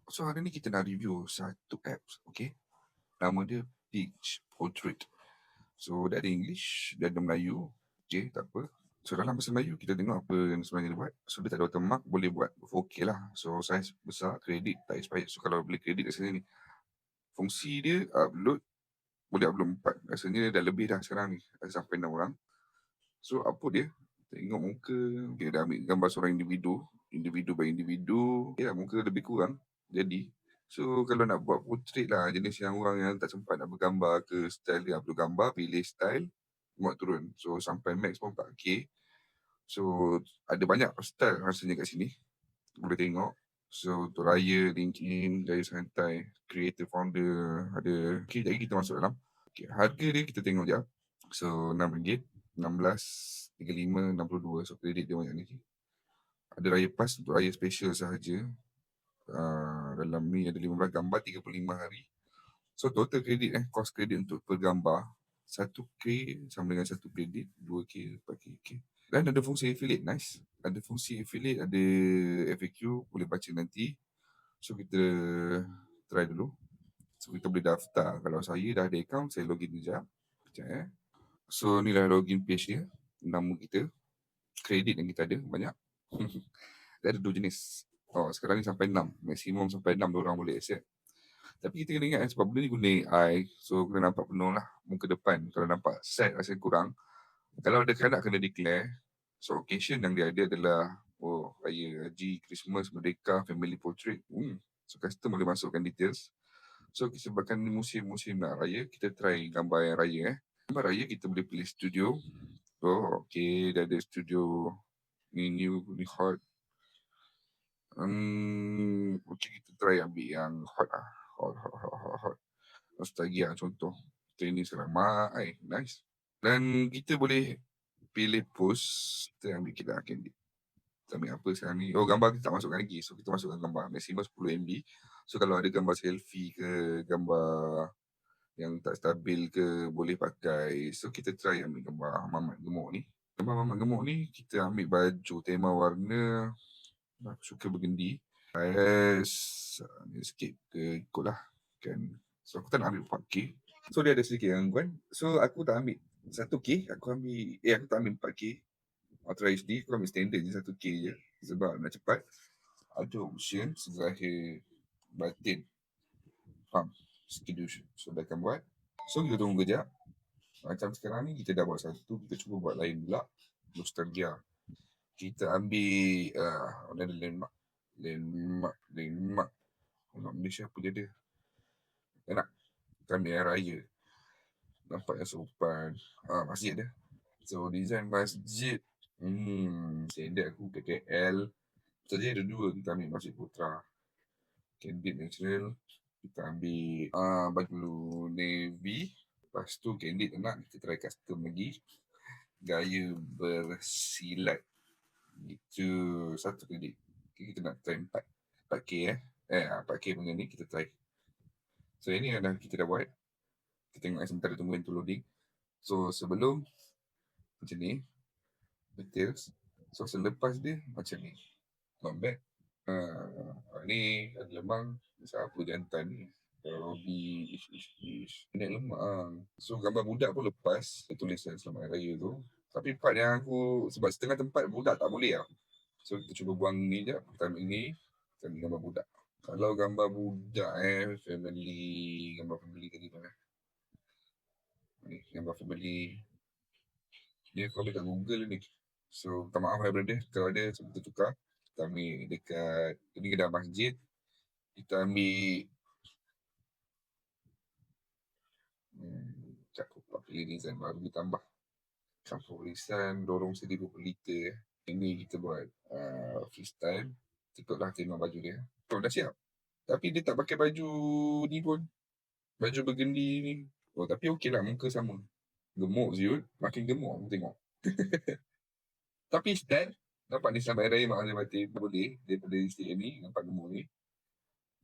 So hari ni kita nak review satu apps, okay? Nama dia Peach Portrait. So dia ada English, dia ada Melayu, okay, tak apa. So dalam bahasa Melayu kita tengok apa yang sebenarnya dia buat. So dia tak ada watermark, boleh buat 4K lah. So saiz besar, kredit tak expired. So kalau beli kredit kat sini ni, fungsi dia upload, boleh upload 4. Rasanya dah lebih dah sekarang ni, dah sampai 6 orang. So apa dia? Tengok muka, okay, dah ambil gambar seorang individu by individu. Ya, muka lebih kurang jadi. So kalau nak buat portrait lah, jenis yang orang yang tak sempat nak bergambar ke style dia upload gambar, pilih style, muat turun. So sampai max pun 4K. So ada banyak style rasanya kat sini, boleh tengok. So untuk Raya, LinkedIn, Raya Santai, Creator Founder ada. Okay, jadi kita masuk dalam. Okay, harga dia kita tengok je. So RM6, 16, 35, 62. So kredit dia banyak ni. Ada Raya Pass untuk Raya Special sahaja. Dalam ni ada 15 gambar, 35 hari. So total kredit cost kredit untuk per gambar 1K sama dengan 1 kredit, 2K, 4K. Okay. Dan ada fungsi affiliate, nice. Ada fungsi affiliate, ada FAQ, boleh baca nanti. So kita try dulu. So kita boleh daftar. Kalau saya dah ada account, saya login sekejap. Sekejap. So ni lah login page dia. Nama kita, kredit yang kita ada banyak. Dia ada 2 jenis. Sekarang ni sampai 6. Maksimum sampai 6 orang boleh accept. Tapi kita kena ingat sebab benda ni guna AI. So kena nampak penuh lah muka depan. Kalau nampak set rasa kurang. Kalau ada kanak kena declare. So occasion yang dia ada adalah Raya Haji, Christmas, Merdeka, Family Portrait. So customer boleh masukkan details. So sebabkan ni musim-musim nak raya, kita try gambar yang raya. Gambar raya kita boleh pilih studio. Okay, dia ada studio ni new, ni hot. Okay, kita try ambil yang hot lah. Hot. Nostalgia contoh. Kita ini selamat. Nice. Dan kita boleh pilih post. Kita ambil kita candid. Kita ambil apa sekarang ni. Gambar kita tak masukkan lagi. So kita masukkan gambar. Maksimum 10 MB. So kalau ada gambar selfie ke, gambar yang tak stabil ke, boleh pakai. So kita try ambil gambar Mamat Gemuk ni. Gambar Mamat Gemuk ni, kita ambil baju tema warna. Aku suka burgundy. Ni sikit ke ikutlah kan. So aku tak nak ambil 4K. So dia ada sedikit gangguan. So aku tak ambil 1K. Aku tak ambil 4K Ultra HD. Aku ambil standard je 1K je. Sebab nak cepat. Ada option Zahir Batin Faham schedule. So dah akan buat. So kita tunggu kejap. Macam sekarang ni kita dah buat satu. Kita cuba buat lain pula. Nostalgia. Kita ambil ada landmark. Orang Malaysia apa dia ada. Enak. Kita ambil yang raya. Nampak yang sopan. Masjid dia. So design masjid. Standard aku KKL. Saja ada 2. Kita ambil Masjid Putra. Candid natural. Kita ambil baju navy. Lepas tu candid enak. Kita try custom lagi. Gaya bersilat. Itu satu kredit. Okay, kita nak try 4K 4K punya ni kita try. So ini adalah kita dah buat. Kita tengok sebentar tunggu itu loading. So sebelum macam ni details. So selepas dia macam ni. Not bad. Ni ada lemang. Siapa jantan ni? Robi ish. Ini lemang. So gambar budak pun lepas. Tulisan Selamat Raya tu. Tapi part yang aku, sebab setengah tempat budak tak boleh lah. So kita cuba buang ni je. Kita ambil ni. Kita ambil gambar budak. Kalau gambar budak family. Gambar family tadi mana? Ni gambar family. Ni aku ambil kat Google ni. So minta maaf brother. Kalau ada so kita tukar. Kita ambil dekat ini kedai masjid. Kita ambil Cakap pilih design baru kita tambah. Campur lisan, dorong sendiri 20 liter. Ini kita buat freestyle. Ikutlah tema baju dia. Dah siap. Tapi dia tak pakai baju ni pun. Baju burgundy ni. Tapi okey lah, muka sama. Gemuk Ziut. Makin gemuk aku tengok. Tapi style. Nampak ni Selamat Raya Mak Azim Batin. Boleh. Daripada isteri ni. Nampak gemuk ni.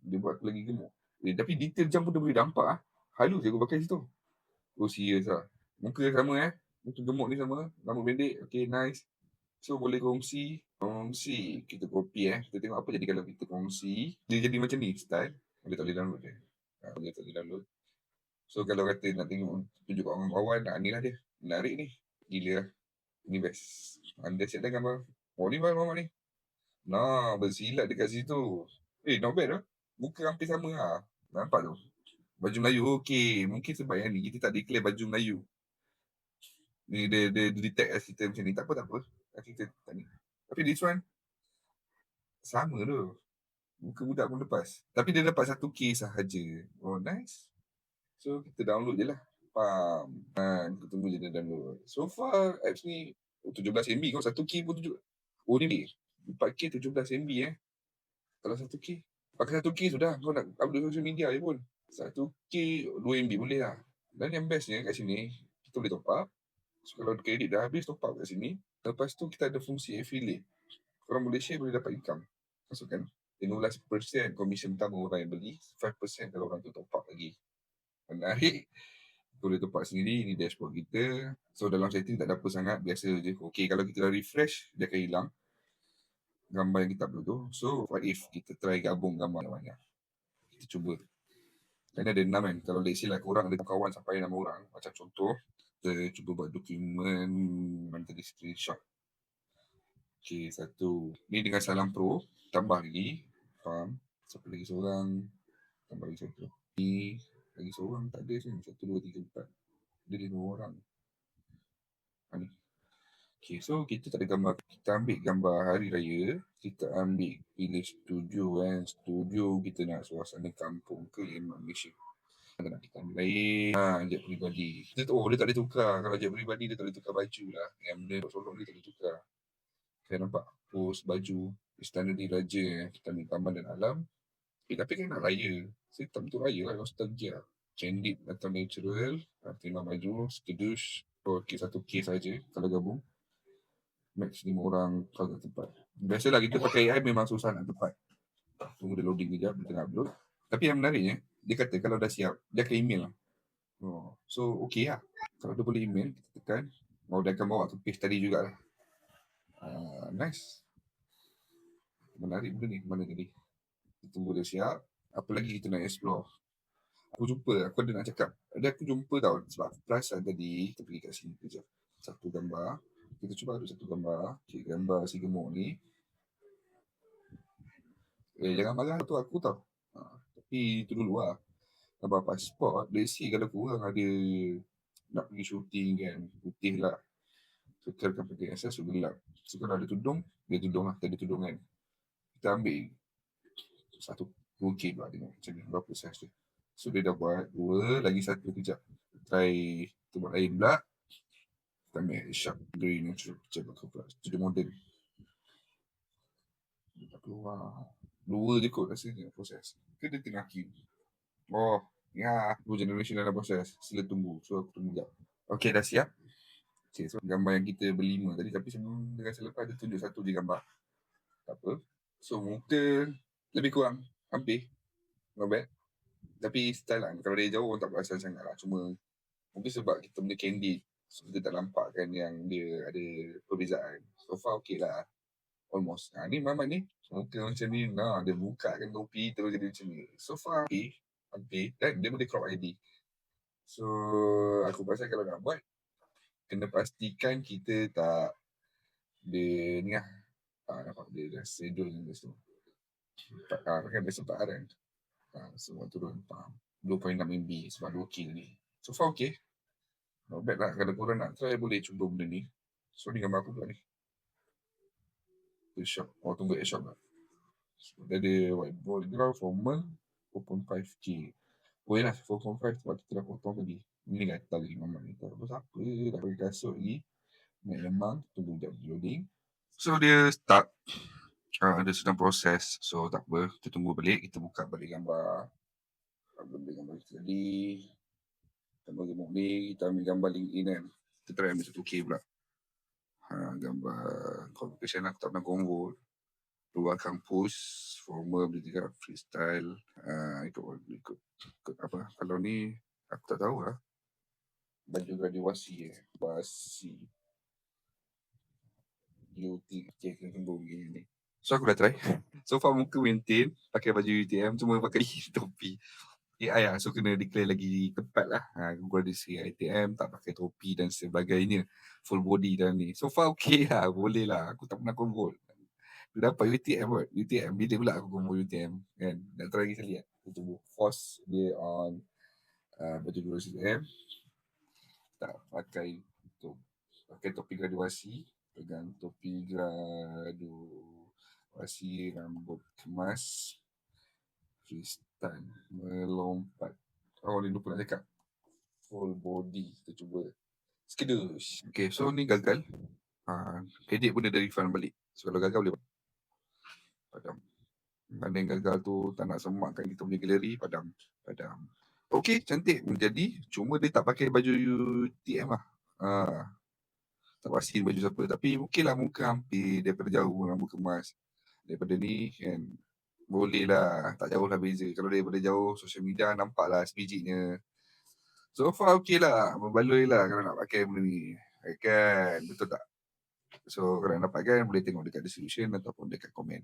Dia buat aku lagi gemuk. Tapi detail macam pun dia boleh nampak lah. Halus je aku pakai situ. Serius lah. Muka sama Muka gemuk ni sama. Rambut pendek. Okay, nice. So boleh kongsi. Kongsi, kita copy kita tengok apa jadi kalau kita kongsi, dia jadi macam ni style, boleh tak boleh download dia. Boleh tak boleh download. So kalau kata nak tengok tunjuk kat orang kawan, ni lah dia. Menarik ni. Gila lah. Ni best. Anda siap dah gambar. Oh ni Mamat ni. Nah, bersilat dekat situ. Not bad lah. Muka hampir sama lah. Nampak tu? Baju Melayu, okey. Mungkin sebab yang ni kita tak declare baju Melayu. Ni dia detect as kita macam ni. Tak apa. Kita tak ni. Tapi this one, sama tu. Muka budak pun lepas. Tapi dia dapat 1K sahaja. Oh, nice. So, kita download je lah. Faham. Kita tunggu je dia download. So far, apps ni 17 MB kau 1K pun 7. Oh, ni 4K 17 MB Kalau 1K. Pakai 1K sudah. Kau nak upload social media je pun. 1K 2 MB boleh lah. Dan yang bestnya kat sini, kita boleh top up. So, kalau kredit dah habis, top up kat sini. Lepas tu, kita ada fungsi affiliate. Korang boleh share, boleh dapat income. Masukkan 15% komisen pertama orang yang beli, 5% kalau orang tu top up lagi. Menarik. Boleh top up sendiri. Ini dashboard kita. So dalam setting tak ada apa sangat, biasa je. Okay, kalau kita dah refresh, dia akan hilang gambar yang kita upload tu. So what if kita try gabung gambar banyak. Kita cuba. Kan ada 6 kan. Kalau let's say lah korang ada kawan sampai 6 orang, macam contoh, kita cuba buat dokumen, mana tadi screenshot. Okay, satu. Ni dengan Salam Pro, tambah lagi. Faham? Siapa lagi seorang, tambah lagi satu. Ni lagi seorang, tak ada sini. 1, 2, 3, 4. Dia 5 orang. Ni. Okay, so kita tak ada gambar. Kita ambil gambar hari raya. Kita ambil pilih studio kan. Studio kita nak suasana kampung ke memang Malaysia. Kita nak kita ambil lain. Jet peribadi. Dia tak boleh tukar. Kalau jet peribadi dia tak boleh tukar baju lah. Yang benda solong dia tak boleh tukar. Saya nampak post baju istana diraja. Kita ambil gambar dan alam. Tapi kan nak raya. Saya tak betul raya lah. Nostalgia. Candid atau natural. Terima baju. Sekedush. Okay, 1K saja kalau gabung. Max 5 orang kalau tak tepat. Biasalah kita pakai AI memang susah nak tepat. Tunggu dia loading kejap, dia tengah upload. Tapi yang menariknya, dia kata kalau dah siap, dia akan email lah. So, okay lah. Kalau dia boleh email, kita tekan. Dia akan bawa ke page tadi jugalah. Nice. Menarik benda ni. Mana tadi? Kita tunggu dia siap. Apa lagi kita nak explore? Aku ada nak cakap. Aku jumpa tau. Sebab aku perasan tadi, kita pergi kat sini kejap. Satu gambar. Kita cuba ada satu gambar. Okay, gambar si gemuk ni. Jangan marah tu aku tau. Tapi itu dulu lah. Gambar pasport, let's say kalau korang ada nak pergi shooting kan, putih lah. So, kita akan pakai asas gelap. So, kalau ada tudung, dia tudung lah. Tak ada tudung kan. Kita ambil 2K pula tengok macam ni. Berapa size tu. So, dia dah buat 2, lagi 1 kejap. Try, kita buat lain pula. Kita ambil sharp green yang cuba pula. Studio modern. Tak keluar. 2 je kot rasanya proses. Ke dia tengah queue. Ya, 2 generation dalam proses. Sila tunggu. So, aku tunggu sekejap. Okay, dah siap. Okay, so gambar yang kita berlima tadi. Tapi sebelum dengan selepas, dia tunjuk satu je gambar. Tak apa. So, muka lebih kurang. Hampir. Not bad. Tapi style lah. Kalau dari jauh, orang tak perasan sangat lah. Cuma, mungkin sebab kita benda candid. So, kita tak nampak kan yang dia ada perbezaan. So far, okay lah. Almost. Ni Mamat ni. Muka macam ni. Dia buka kan topi. Terus jadi macam ni. So far, okay. Hampir. Dan dia boleh crop ID. So, aku rasa kalau nak buat, kena pastikan kita tak dia ni lah. Nampak dia dah schedule ni tu. Kan dia sempat kan. Semua turun. 2.6 MB sebab 2K ni. So far okay. Not bad lah. Kalau korang nak try, boleh cuba benda ni. So, ni gambar aku pula ni. Shop. Tunggu shop lah. So, dia ada whiteboard formal 4.5K. Yalah 4.5 sebab kita dah potong tadi. Ni gatal lagi Mamat ni. Tak tahu siapa. Dah pakai kasut lagi. Naik lemang. Tunggu sekejap loading. So dia start. Dia sedang proses. So tak apa. Kita tunggu balik. Kita buka balik gambar. Ambil gambar kita tadi. Gambar gemuk ni. Kita ambil gambar LinkedIn kan. Kita try ambil 1K pula. Gambar convocation lah. Aku tak pernah convo. Luar kampus. Formal boleh juga. Freestyle. Ikut apa. Kalau ni aku tak tahu lah. Baju graduasi. Basi. UT, okay, kena tunggu begini ni. So aku dah try. So far muka maintain, pakai baju UTM, cuma pakai topi. AI lah, so kena declare lagi tepat lah. Google ada si ITM, tak pakai topi dan sebagainya. Full body dan ni. So far okay lah, boleh lah. Aku tak pernah convert. Dia dapat UTM kot. UTM, bila pula aku convert UTM kan. Nak try lagi sekali kan. Aku cuba force dia on baju guru UTM. Tak pakai pakai topi graduasi. Pegang topi graduasi, rambut kemas. Freestyle, melompat. Oh, ni lupa nak cakap. Full body, kita cuba. Skedus. Okay, so ni gagal. Edit pun dia dari refund balik. So kalau gagal boleh padam. Mana yang gagal tu tak nak semakkan kita punya galeri, padam. Okay, cantik menjadi. Cuma dia tak pakai baju UTM lah. Tak pasti baju siapa. Tapi okey lah, muka hampir daripada jauh, rambut kemas. Daripada ni kan, boleh lah, tak jauh lah beza. Kalau daripada jauh, social media nampak lah sebijinya. So far okey lah, membaloi lah kalau nak pakai benda ni. Kan, betul tak? So kalau nak dapatkan, boleh tengok dekat description ataupun dekat komen.